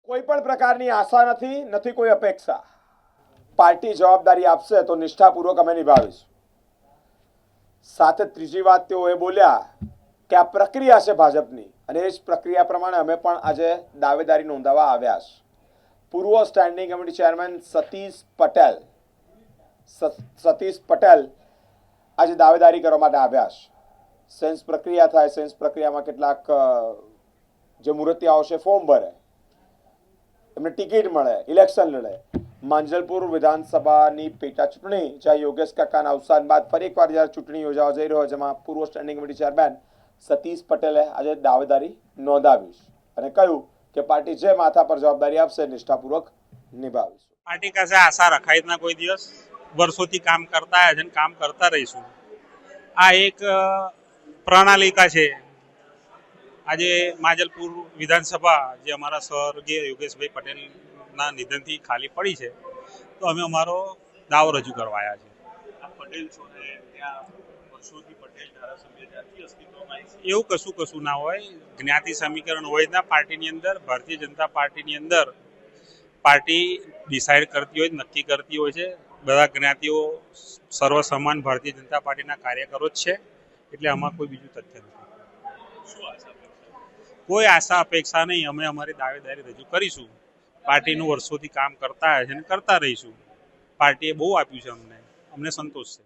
કોઈ પણ પ્રકારની આશા નથી, નથી કોઈ અપેક્ષા. પાર્ટી જવાબદારી આપશે તો નિષ્ઠાપૂર્વક અમે નિભાવીશું. સાથે ત્રીજી વાત તેઓ એ બોલ્યા કે આ પ્રક્રિયા છે ભાજપની અને એ જ પ્રક્રિયા પ્રમાણે અમે પણ આજે દાવેદારી નોંધાવવા આવ્યા છે. પૂર્વ standing committee chairman Satish Patel આજે દાવેદારી કરવા માટે આવ્યા છે. સેન્સ પ્રક્રિયા થાય, સેન્સ પ્રક્રિયામાં કેટલાક જે મૂર્તિયાઓ છે ફોર્મ ભરે, એમને ટિકિટ મળે, ઇલેક્શન લડે. માંજલપુર વિધાનસભાની પેટા ચૂંટણી જ્યાં યોગેશ કાકાના અવસાન બાદ ફરી એકવાર જ્યારે ચૂંટણી યોજાવા જઈ રહ્યો, જેમાં પૂર્વ સ્ટેન્ડિંગ કમિટી ચેરમેન સતીશ પટેલે આજે દાવેદારી નોંધાવી અને કહ્યું કે પાર્ટી જે માથા પર જવાબદારી આપશે નિષ્ઠાપૂર્વક નિભાવીશું. पार्टी का से आशा रखा इतना कोई दिवस वर्षों काम करता है जन काम करता रहीશું. આ એક પ્રણાલિકા છે. આજે માજલપુર વિધાનસભા જે અમારા સ્વર્ગીય યોગેશભાઈ પટેલના નિધનથી ખાલી પડી છે, તો અમે અમારો દાવો રજૂ કરવા આવ્યા છે. પટેલ છો ને ત્યાં વર્ષોથી પટેલ ધારાસભ્ય જ્યાંથી અસ્તિત્વમાં એવું કશું ના હોય. જ્ઞાતિ સમીકરણ હોય ના પાર્ટીની અંદર. ભારતીય જનતા પાર્ટીની અંદર પાર્ટી ડિસાઇડ કરતી હોય, નક્કી કરતી હોય છે. બધા જ્ઞાતિઓ સર્વ સમાન ભારતીય જનતા પાર્ટીના કાર્યકરો જ છે, એટલે આમાં કોઈ બીજું તથ્ય નથી. કોઈ આશા અપેક્ષા નહીં. અમે અમારી દાવેદારી રજૂ કરીશું. પાર્ટીનું વર્ષોથી કામ કરતા આવે છે અને કરતા રહીશું. પાર્ટીએ બહુ આપ્યું છે, અમને સંતોષ છે.